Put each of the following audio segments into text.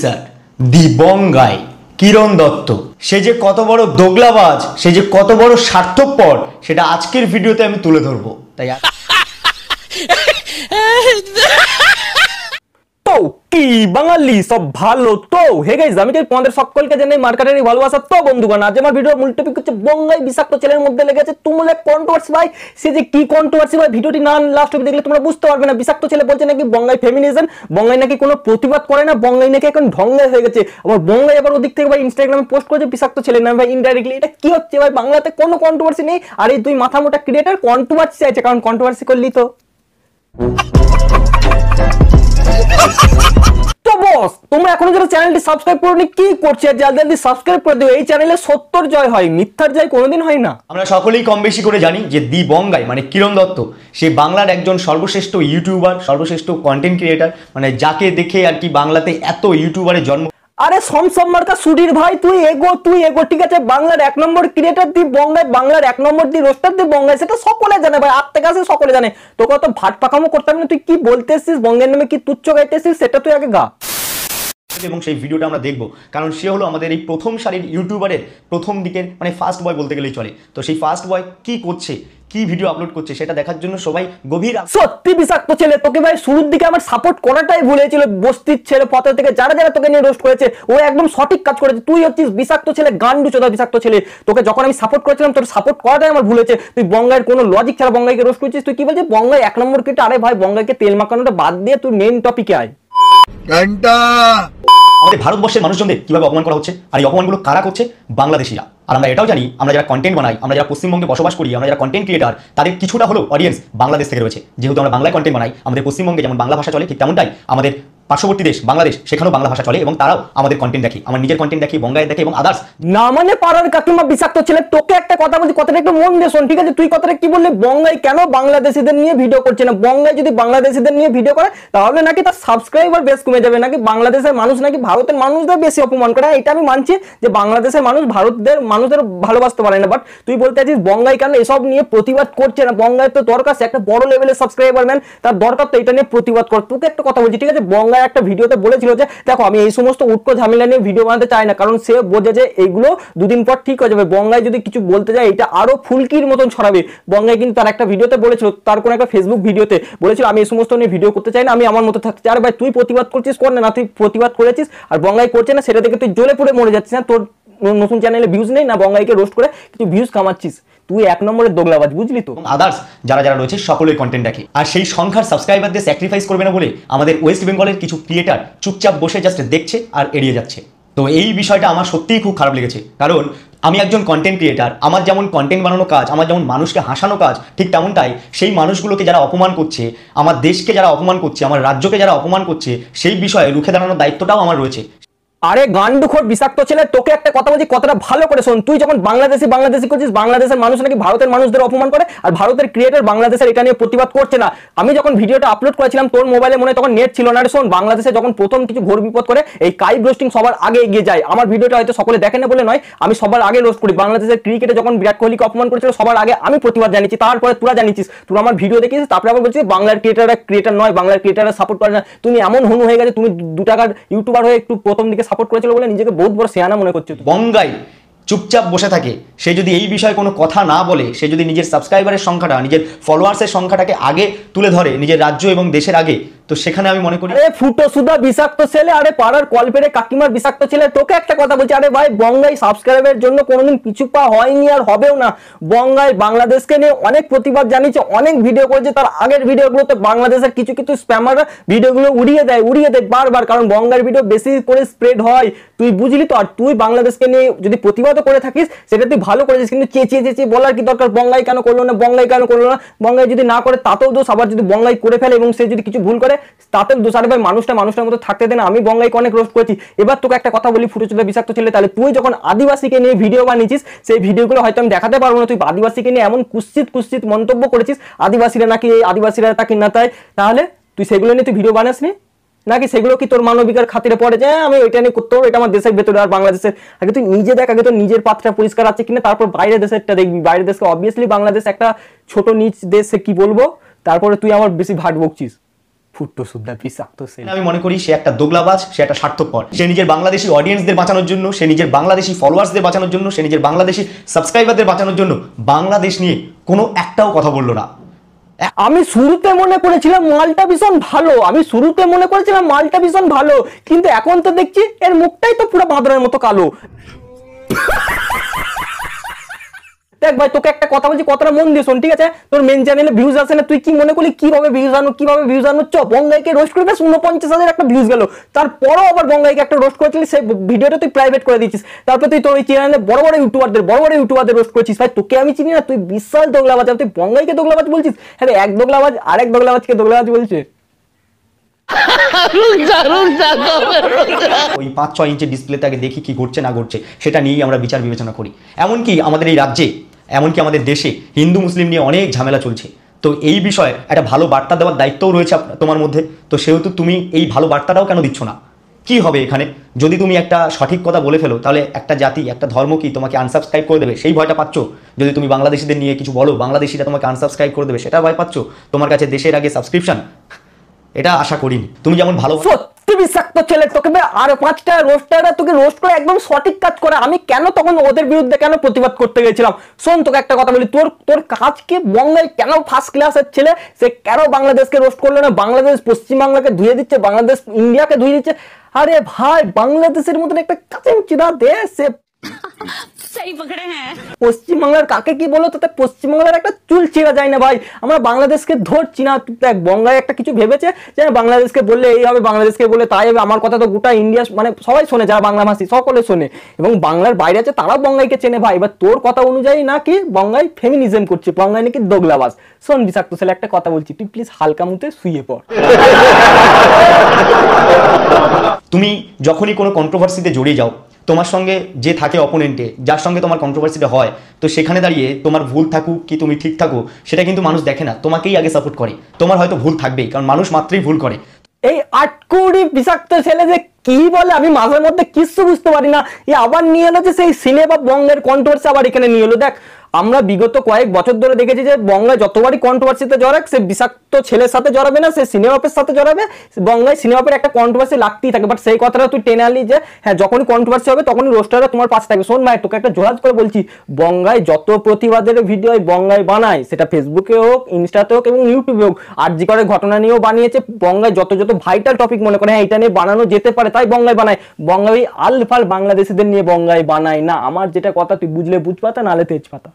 Officer দিবঙ্গাই কিরণ দত্ত সে যে কত বড় দোগলাবাজ, সে যে কত বড় স্বার্থপর, সেটা আজকের ভিডিওতে আমি তুলে ধরবো। তাই তো কি বাঙালি সব ভালো তো? হে গাইস, আমি তোমাদের সকলকে জানাই মার্কেটের ভালোবাসা। তো বন্ধুগণ, আজ আমার ভিডিওর মূল টপিক হচ্ছে বঙ্গাই বিষাক্ত ছেলের মধ্যে লেগেছে তুমুল এক কন্ট্রোভার্সি। ভাই সে যে কি কন্ট্রোভার্সি ভাই, ভিডিওটি না লাস্ট অবধি দেখলে তোমরা বুঝতে পারবে না। বিষাক্ত ছেলে বলছে নাকি বঙ্গাই ফেমিনিজম, বঙ্গাই নাকি কোনো প্রতিবাদ করে না, বঙ্গাই নাকি এখন ঢঙ্গে হয়ে গেছে। আবার বঙ্গাই আবার ওদিক থেকে ভাই ইনস্টাগ্রামে পোস্ট করেছে বিষাক্ত ছেলে না ভাই ইনডাইরেক্টলি। এটা কি হচ্ছে ভাই? বাংলাতে কোনো কন্ট্রোভার্সি নেই, আর এই দুই মাথা মোটা ক্রিয়েটার কন্ট্রোভার্সি চাইছে, কারণ কন্ট্রোভার্সি করলি তো বস তোমরা এখনো যারা চ্যানেলটি সাবস্ক্রাইব করোনি কি করছে? জলদি সাবস্ক্রাইব করে দিও। এই চ্যানেলে সত্যর জয় হয়, মিথ্যার জয় কোনোদিন হয় না। আমরা সকলেই কম বেশি করে জানি যে দিবঙ্গাই মানে কিরণ দত্ত সে বাংলার একজন সর্বশ্রেষ্ঠ ইউটিউবার, সর্বশ্রেষ্ঠ কন্টেন্ট ক্রিয়েটার, মানে যাকে দেখে আর কি বাংলাতে এত ইউটিউবারের জন্ম। আরে সমসম মার্কা সুধীর ভাই, তুই এগো ঠিক আছে। বাংলার এক নম্বর ক্রিয়েটার দি বঙ্গাই, বাংলার এক নম্বর দি রোস্টার দি বঙ্গাই, সেটা সকলে জানে ভাই, আত্মে কাছে সকলে জানে। তোকে অত ভাট পাকামো করতে হবে না। তুই কি বলতে এসছিস, বঙ্গের নামে কি তুচ্ছ গাইতে এসছিস, সেটা তুই আগে গা। এবং সেই ভিডিওটা আমরা দেখবো, কারণ সে হলো আমাদের এই প্রথম সারির ইউটিউবারের প্রথম দিকের মানে ফার্স্ট বয় বলতে গেলেই চলে। তো সেই ফার্স্ট বয় কি করছে, কি ভিডিও আপলোড করছে, সেটা দেখার জন্য সবাই গভীর। সত্যি বিষাক্ত ছেলে, তোকে ভাই শুরুর দিকে আমার সাপোর্ট করাটাই ভুলেছিল। বস্তির ছেলে পথে থেকে যারা যারা তোকে নিয়ে রোস্ট করেছে, ও একদম সঠিক কাজ করেছে। তুই হচ্ছিস বিষাক্ত ছেলে, গান্ডু চোদা বিষাক্ত ছেলে। তোকে যখন আমি সাপোর্ট করেছিলাম, তোর সাপোর্ট করাটাই আমার ভুলেছে। তুই বঙ্গাইয়ের কোনো লজিক ছাড়া বঙ্গাইকে রোস্ট করেছিস। তুই কি বলছিস বঙ্গাই এক নম্বর কেটে? আরে ভাই, বঙ্গাইকে তেল মাখানোটা বাদ দিয়ে তুই মেইন টপিকে আয়। আমাদের ভারতবর্ষের মানুষজনদের কিভাবে অপমান করা হচ্ছে, আর এই অপমানগুলো কারা করছে? বাংলাদেশিরা। আর আমরা এটাও জানি, আমরা যারা কন্টেন্ট বানাই, আমরা যারা পশ্চিমবঙ্গে বসবাস করি, আমরা যারা কন্টেন্ট ক্রিয়েটার, তাদের কিছুটা হলেও অডিয়েন্স বাংলাদেশ থেকে রয়েছে। যেহেতু আমরা বাংলায় কন্টেন্ট বানাই, আমাদের পশ্চিমবঙ্গে যেমন বাংলা ভাষা চলে, ঠিক তেমনটাই আমাদের পার্শ্ববর্তী দেশ বাংলাদেশ, সেখানেও বাংলা ভাষা চলে এবং তারাও আমাদের কন্টেন্ট দেখে। আমার নিজের কন্টেন্ট দেখি, বঙ্গায় দেখে এবং আদার্স। না মানে পাড়ার কাকিমা বিষাক্ত ছেলে, তোকে একটা কথা বলছি, কথাটা একটু মন দিয়ে শোন, ঠিক আছে? তুই কথাটা কি বললি, বঙ্গাই কেন বাংলাদেশিদের নিয়ে ভিডিও করছে না? বঙ্গাই যদি বাংলাদেশিদের নিয়ে ভিডিও করে তাহলে নাকি তার সাবস্ক্রাইবার বেশ কমে যাবে, নাকি বাংলাদেশের মানুষ নাকি ভারতের মানুষদের বেশি অপমান করে। এটা আমি মানছি যে বাংলাদেশের মানুষ ভারতের মানুষদের ভালোবাসতে পারে না, বাট তুই বলতে চাইছিস বঙ্গাই কেন এসব নিয়ে প্রতিবাদ করছে না? বঙ্গাই তো দরকার, একটা বড় লেভেলের সাবস্ক্রাইবার ম্যান, তার দরকার তো এটা নিয়ে প্রতিবাদ কর। তোকে একটা কথা বলছি, ঠিক আছে? বঙ্গাই একটা ভিডিওতে বলেছিল যে দেখো আমি এই সমস্ত উটকো ঝামেলা নিয়ে ভিডিও বানাতে চাই না, কারণ সে বোঝে যে এইগুলো দুদিন পর ঠিক হয়ে যাবে। বঙ্গাই যদি কিছু বলতে যায় এটা আরো ফুলকির মতন ছড়াবে। বঙ্গাই কিন্তু তার একটা ভিডিওতে বলেছিল, তার কোন একটা ফেসবুক ভিডিওতে বলেছিল আমি এই সমস্ত নিয়ে ভিডিও করতে চাই না, আমি আমার মতো থাকতে চাই। আর ভাই তুই প্রতিবাদ করছিস, কর না, তুই প্রতিবাদ করেছিস আর বঙ্গাই করছে না, সেটা দেখে তুই জ্বলে পুড়ে মরে যাচ্ছিস না। তোর নতুন চ্যানেলে ভিউজ নেই না, বঙ্গাইকে রোস্ট করে কিছু ভিউজ কামাচ্ছিস। তুই এক নম্বরের দোগলাবাজ, বুঝলি তো? আদার্স যারা যারা রয়েছে সকলেই কন্টেন্ট দেখে, আর সেই সংখ্যার সাবস্ক্রাইবারদের স্যাক্রিফাইস করবে না বলে আমাদের ওয়েস্ট বেঙ্গলের কিছু ক্রিয়েটার চুপচাপ বসে জাস্ট দেখছে আর এড়িয়ে যাচ্ছে। তো এই বিষয়টা আমার সত্যিই খুব খারাপ লেগেছে, কারণ আমি একজন কন্টেন্ট ক্রিয়েটার, আমার যেমন কন্টেন্ট বানানো কাজ, আমার যেমন মানুষকে হাসানো কাজ, ঠিক তেমনটাই সেই মানুষগুলোকে যারা অপমান করছে, আমার দেশকে যারা অপমান করছে, আমার রাজ্যকে যারা অপমান করছে, সেই বিষয়ে রুখে দাঁড়ানোর দায়িত্বটাও আমার রয়েছে। আরে গান্ডুখোর বিষাক্ত ছেলে, তোকে একটা কথা বলছি, কথাটা ভালো করে শোন। তুই যখন বাংলাদেশি করছিস, বাংলাদেশের মানুষ নাকি ভারতের মানুষদের অপমান করে, আর ভারতের ক্রিয়েটর বাংলাদেশের এটা নিয়ে প্রতিবাদ করছে না। আমি যখন ভিডিওটা আপলোড করেছিলাম তোর মোবাইলে মনে তখন নেট ছিল না। শোন, বাংলাদেশে যখন প্রথম কিছু ঘোর বিপদ করে এই কাইব রোস্টিং সবার আগে এগিয়ে যায়। আমার ভিডিওটা হয়তো সকলে দেখেন না বলে নয়, আমি সবার আগে রোস্ট করি। বাংলাদেশের ক্রিকেটে যখন বিরাট কোহলিকে অপমান করেছিল সবার আগে আমি প্রতিবাদ জানিয়েছি, তারপরে তোরা জানিয়েছিস, তোরা আমার ভিডিও দেখেছিস, তারপরে আবার বলছিস বাংলার ক্রিয়েটার নয়, বাংলার ক্রিয়েটাররা সাপোর্ট করে না। তুমি এমন হনু হয়ে গেছে, তুমি 2 টাকার ইউটিউবার হয়ে একটু প্রথম দিকে সাপোর্ট করেছিল বলে নিজেকে বহুত বড় সেয়ানা মনে করছে। বঙ্গাই চুপচাপ বসে থাকে, সে যদি এই বিষয়ে কোনো কথা না বলে, সে যদি নিজের সাবস্ক্রাইবারের সংখ্যাটা, নিজের ফলোয়ার্সের সংখ্যাটাকে আগে তুলে ধরে নিজের রাজ্য এবং দেশের আগে, তো সেখানে আমি মনে করি আরে ফুটো সুদা বিষাক্ত ছেলে, আরে পাড়ার কলপেরে কাকিমার বিষাক্ত ছেলে, তোকে একটা কথা বলছি, আরে ভাই বঙ্গাই সাবস্ক্রাইবের জন্য কোনোদিন পিছু পা হয়নি আর হবেও না। বঙ্গাই বাংলাদেশকে নিয়ে অনেক প্রতিবাদ জানিয়েছে, অনেক ভিডিও করেছে। তার আগের ভিডিওগুলোতে বাংলাদেশের কিছু কিছু স্প্যামাররা ভিডিওগুলো উড়িয়ে দেয় বারবার, কারণ বঙ্গাইয়ের ভিডিও বেশি করে স্প্রেড হয়, তুই বুঝলি তো? আর তুই বাংলাদেশকে নিয়ে যদি প্রতিবাদও করে থাকিস সেটা তুই ভালো করেছিস, কিন্তু চেঁচিয়ে বলার কি দরকার? বঙ্গাই কেন করলো না, বঙ্গাই কেন করলো না? বঙ্গাই যদি না করে তাতেও দোষ, আবার যদি বঙ্গাই করে ফেলে এবং সে যদি কিছু ভুল করে তাতেও দোষ। আরে ভাই মানুষটার মতো থাকতে দেন। আমি বঙ্গাইকে অনেক রোস্ট করেছি। এবার তোকে একটা কথা বলি, ফুটো চুদা বিষাক্ত ছেলে, তাহলে তুই যখন আদিবাসীকে নিয়ে ভিডিও বানিয়েছিস, সেই ভিডিওগুলো হয়তো আমি দেখাতে পারবো না। তুই আদিবাসীকে নিয়ে এমন কুৎসিত মন্তব্য করেছিস, আদিবাসীরা নাকি এই আদিবাসীরা তাকে না তাই, তাহলে তুই সেগুলো নিয়ে তুই ভিডিও বানাসনি নাকি? সেগুলো কি তোর মানবিকার খাতিরে পড়ে যে আমি ওইটা নিয়ে করতে হবে, এটা আমার দেশের ভেতরে আর বাংলাদেশের? আগে তুই নিজে দেখ, আগে তোর নিজের পাত্রটা পরিষ্কার আছে কিনা, তারপর বাইরের দেশেরটা দেখবি। বাইরের দেশকে অবভিয়াসলি বাংলাদেশ একটা ছোট নিচ দেশ, কি বলবো, তারপরে তুই আমার বেশি ভাট বকছিস। ফুট্টো সুদ্ধা বিষাক্ত ছেলে। আমি মনে করি সে একটা দোগলাবাজ, সে একটা স্বার্থপর। সে নিজের বাংলাদেশি অডিয়েন্সদের বাঁচানোর জন্য, সে নিজের বাংলাদেশি ফলোয়ার্সদের বাঁচানোর জন্য, সে নিজের বাংলাদেশি সাবস্ক্রাইবারদের বাঁচানোর জন্য বাংলাদেশ নিয়ে কোনো একটাও কথা বললো না। আমি শুরুতে মনে করেছিলাম মালটা ভীষণ ভালো, কিন্তু এখন তো দেখছি এর মুখটাই তো পুরো বাঁদরের মতো কালো। দেখ ভাই, তোকে একটা কথা বলছি, কথাটা মন দিয়ে শোন, ঠিক আছে? তোর মেন চ্যানেলে ভিউজ আসে না, তুই কি মনে করলি কিভাবে ভিউজ আনো? চ বঙ্গাইকে রোস্ট করবে, 49,000 একটা ভিউজ গেল, তারপরও আবার বঙ্গাইকে একটা রোস্ট করেছিলি, সেই ভিডিওটা তুই প্রাইভেট করে দিচ্ছিস, তারপর তুই তোর ওই চ্যানেলে বড় বড় ইউটিউবারদের রোস্ট করছিস। ভাই তোকে আমি চিনি না, তুই বিশাল দোগলাবাজ, তুই বঙ্গাইকে দোগলাবাজ বলছিস? হ্যাঁ, এক দোগলাবাজ আরেক দোগলাবাজকে দোগলাবাজ বলছে। ওই 5-6 ইঞ্চি ডিসপ্লেতে আগে দেখি কি ঘটছে না ঘটছে, সেটা নিয়েই আমরা বিচার বিবেচনা করি। এমনকি আমাদের এই রাজ্যে, এমনকি আমাদের দেশে হিন্দু মুসলিম নিয়ে অনেক ঝামেলা চলছে। তো এই বিষয়ে একটা ভালো বার্তা দেওয়ার দায়িত্বও রয়েছে তোমার মধ্যে। তো সেহেতু তুমি এই ভালো বার্তাটাও কেন দিচ্ছ না? কি হবে এখানে? যদি তুমি একটা সঠিক কথা বলে ফেলো, তাহলে একটা জাতি, একটা ধর্ম কি তোমাকে আনসাবস্ক্রাইব করে দেবে? সেই ভয়টা পাচ্ছ? যদি তুমি বাংলাদেশিদের নিয়ে কিছু বলো, বাংলাদেশিরা তোমাকে আনসাবস্ক্রাইব করে দেবে, সেটা ভয় পাচ্ছ? তোমার কাছে দেশের আগে সাবস্ক্রিপশন, এটা আশা করিনি। তুমি যেমন ভালো সত্যি বিষাক্ত ছেলে, তোকে আর 5টা রোস্টাররা তোকে রোস্ট করে একদম সঠিক কাজ করে। আমি কেন তখন ওদের বিরুদ্ধে কেন প্রতিবাদ করতে গেছিলাম? শোন, তোকে একটা কথা বলি, তোর কাজ কি? বঙ্গাই কেন ফার্স্ট ক্লাসের ছেলে, সে কেন বাংলাদেশকে রোস্ট করলো না? বাংলাদেশ পশ্চিমবাংলাকে ধুয়ে দিচ্ছে, বাংলাদেশ ইন্ডিয়াকে ধুয়ে দিচ্ছে। আরে ভাই, বাংলাদেশের মতন একটা কাঁচা দেশ, সে পশ্চিমবাংলার কাকে কি বলো? তাতে পশ্চিমবাংলার একটা চুল ছেঁড়া যায় না ভাই। আমরা বাংলাদেশকে ধরছি না। দেখ, বঙ্গায় একটা কিছু ভেবেছে যে বাংলাদেশকে বললে এই হবে, বাংলাদেশকে বলে তাই হবে। আমার কথা তো গোটা ইন্ডিয়া মানে সবাই শোনে, যারা বাংলা ভাষী সকলে শোনে, এবং বাংলার বাইরে আছে তারাও বঙ্গাইকে চেনে ভাই। এবার তোর কথা অনুযায়ী নাকি বঙ্গাই ফেমিনিজম করছে, বঙ্গাই নাকি দোগলাবাজ। শোন বিষাক্ত ছেলে, একটা কথা বলছি, তুই প্লিজ হালকা মুতে শুয়ে পড়। তুমি যখনই কোনো কন্ট্রোভার্সিতে জড়িয়ে যাও, তোমার সঙ্গে যে থাকে অপোনেন্টে, যার সঙ্গে তোমার কন্ট্রোভার্সিটা হয়, তো সেখানে দাঁড়িয়ে তোমার ভুল থাকুক কি তুমি ঠিক থাকো, সেটা কিন্তু মানুষ দেখে না, তোমাকেই আগে সাপোর্ট করে। তোমার হয়তো ভুল থাকবেই, কারণ মানুষ মাত্রই ভুল করে। এই আটকুড়ি বিষাক্ত ছেলে যে কি বলে আমি মাঝে মধ্যে কিছু বুঝতে পারি না। আবার নিয়ে এলো যে সেই সিনেমা বঙ্গের কন্ট্রোভার্সি, আবার এখানে নিয়ে এলো। দেখ, আমরা বিগত কয়েক বছর ধরে দেখেছি যে বঙ্গায় যতবারই কন্ট্রোভার্সিতে জড়াক, সে বিষাক্ত ছেলের সাথে জড়াবে না, সে সিনেমাপের সাথে জড়াবে। বঙ্গায় সিনেমাপের একটা কন্ট্রোভার্সি লাগতেই থাকে। বাট সেই কথাটা তুই টেনে আনলি যে হ্যাঁ, যখনই কন্ট্রোভার্সি হবে তখনই রোস্টাররা তোমার পাশে থাকবে। শোন ভাই, তোকে একটা জোরাজ করে বলছি, বঙ্গায় যত প্রতিবাদের ভিডিও বঙ্গায় বানায়, সেটা ফেসবুকে হোক, ইনস্টাতে হোক এবং ইউটিউবে হোক, আরজি করের ঘটনা নিয়েও বানিয়েছে। বঙ্গায় যত ভাইটাল টপিক মনে করে হ্যাঁ এটা নিয়ে বানানো যেতে পারে, তাই বঙ্গায় বানায়। বঙ্গাই আলফাল বাংলাদেশিদের নিয়ে বঙ্গায় বানায় না। আমার যেটা কথা তুই বুঝলে বুঝপাতা, নালে তেজপাতা।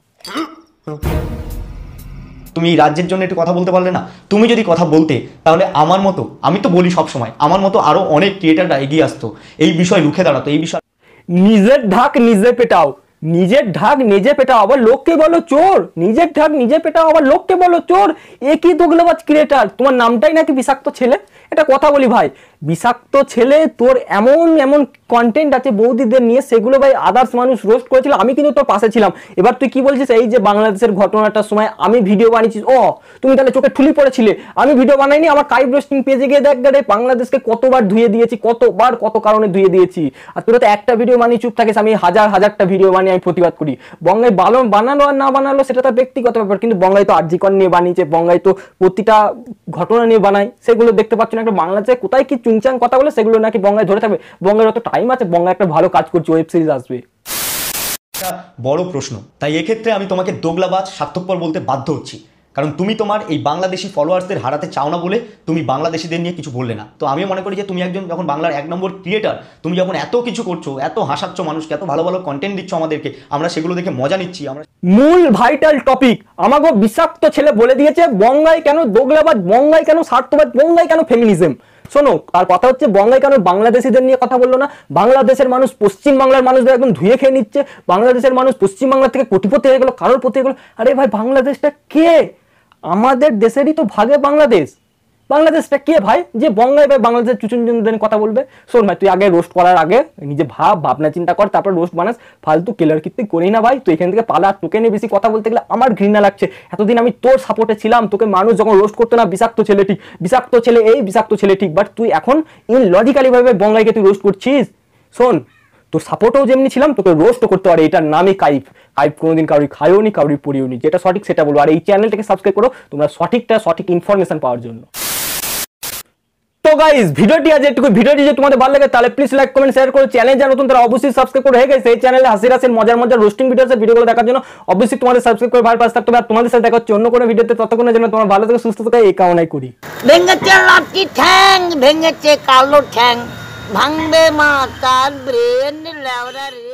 তুমি রাজ্যের জন্য একটু কথা বলতে পারলে না? তুমি যদি কথা বলতে, তাহলে আমার মতো, আমি তো বলি সবসময়, আমার মতো আরো অনেক ক্রিয়েটাররা এগিয়ে আসতো, এই বিষয় রুখে দাঁড়াতো। এই বিষয় নিজের ঢাক নিজে পেটাও, নিজের ঢাক নিজে পেটাও, আবার লোককে বলো চোর। নিজের ঢাক নিজে পেটাও, আবার লোককে বলো চোর। একই দোগলাবাজ ক্রিয়েটার, তোমার নামটাই নাকি বিষাক্ত ছেলে। এটা কথা বলি ভাই, বিষাক্ত ছেলে, তোর এমন এমন কন্টেন্ট আছে বৌদিদের নিয়ে, সেগুলো ভাই আদার্স মানুষ রোস্ট করেছিল, আমি কিন্তু তোর পাশে ছিলাম। এবার তুই কি বলছিস এই যে বাংলাদেশের ঘটনাটার সময় আমি ভিডিও বানিয়েছিস, ও তুমি তাহলে চোখে ঠুলি পড়েছিলে? আমি ভিডিও বানাইনি, আমার কাইভ রোস্টিং পেজে গিয়ে দেখ গাড়ে বাংলাদেশকে কতবার ধুয়ে দিয়েছি, কতবার কত কারণে ধুয়ে দিয়েছি। আর তোরা তো একটা ভিডিও বানিয়ে চুপ থাকিস, আমি হাজারটা ভিডিও বানিয়ে আমি প্রতিবাদ করি। বঙ্গাই বানালো আর না বানালো সেটা তার ব্যক্তিগত ব্যাপার, কিন্তু বঙ্গাই তো আরজিকর নিয়ে বানিয়েছে, বঙ্গাই তো প্রতিটা ঘটনা নিয়ে বানায়, সেগুলো দেখতে পাচ্ছ না? একটা বাংলাদেশে কোথায় কি চুংচাং কথা বলে সেগুলো নাকি বঙ্গায় ধরে থাকবে? বঙ্গের অত টাইম আছে? বঙ্গায় একটা ভালো কাজ করছে, ওয়েব সিরিজ আসবে। বড় প্রশ্ন। তাই এক্ষেত্রে আমি তোমাকে দোগলাবাজ, স্বার্থপর বলতে বাধ্য হচ্ছি, কারণ তুমি তোমার এই বাংলাদেশি ফলোয়ার্সদের হারাতে চাও না বলে তুমি বাংলাদেশিদের নিয়ে কিছু বললে না। তো আমি মনে করি যে তুমি একজন যখন বাংলার 1 নম্বর ক্রিয়েটার, তুমি যখন এত কিছু করছো, এত হাসাচ্ছ মানুষকে, এত ভালো ভালো কন্টেন্ট দিচ্ছ আমাদেরকে, আমরা সেগুলো দেখে মজা নিচ্ছি। আমরা মূল ভাইটাল টপিক আমাকে বিষাক্ত ছেলে বলে দিয়েছে, বঙ্গাই কেন দোগলাবাজ, বঙ্গাই কেন স্বার্থবাদ, বঙ্গাই কেন ফেমিনিজম। শোনো, আর কথা হচ্ছে বঙ্গাই কেন বাংলাদেশিদের নিয়ে কথা বললো না? বাংলাদেশের মানুষ পশ্চিম বাংলার মানুষদের একদম ধুয়ে খেয়ে নিচ্ছে, বাংলাদেশের মানুষ পশ্চিম বাংলা থেকে কোটিপতি হয়ে গেল, কারোর প্রতি হয়ে গেল। আরে ভাই, বাংলাদেশটা কে? আমাদের দেশেরই তো ভাগে বাংলাদেশ। বাংলাদেশটা কে ভাই যে বঙ্গাই ভাই বাংলাদেশের চুচুন কথা বলবে? শোন ভাই, তুই আগে রোস্ট করার আগে নিজে ভাবনা চিন্তা কর, তারপর রোস্ট বানাস। ফালতু কেলার কীর্তি করি না ভাই, তুই এখান থেকে পালা। তোকে নিয়ে বেশি কথা বলতে গেলে আমার ঘৃণা লাগছে। এতদিন আমি তোর সাপোর্টে ছিলাম, তোকে মানুষ যখন রোস্ট করতো না, বিষাক্ত ছেলে ঠিক, বিষাক্ত ছেলে এই, বিষাক্ত ছেলে ঠিক, বাট তুই এখন ইনলজিক্যালি ভাবে বঙ্গাইকে তুই রোস্ট করছিস। শোন, তোর সাপোর্টও যেমনি ছিলাম, তোকে রোস্টও করতে পারে। এটার নামই কাইফ। কাইফ কোনোদিন কাউরি খায়ও নি, কাউরি পড়িও নি। যেটা সঠিক সেটা বলবো। আর এই চ্যানেলটাকে সাবস্ক্রাইব করো তোমরা সঠিক ইনফরমেশন পাওয়ার জন্য। সো গাইস ভিডিওটি আজ একটু ভিডিওটি যদি তোমাদের ভালো লাগে তাহলে প্লিজ লাইক কমেন্ট শেয়ার করো, চ্যানেল যা নতুন তারা অবশ্যই সাবস্ক্রাইব করে হয়ে গেছে এই চ্যানেলে হাসির হাসির মজার মজার রোস্টিং ভিডিওগুলো দেখার জন্য অবশ্যই তোমাদের সাবস্ক্রাইব করে ভালো পাশে থাকতে হবে। আর তোমাদের সাথে দেখা হচ্ছে অন্য কোনো ভিডিওতে, ততক্ষণের জন্য তোমার ভালো থেকে সুস্থ থাকো এই কামনাই করি। ভেঙেছে লাঠি ঠ্যাং, ভেঙেছে কালো ঠ্যাং, ভাঙবে মাথার ব্রেন লেওরা রে।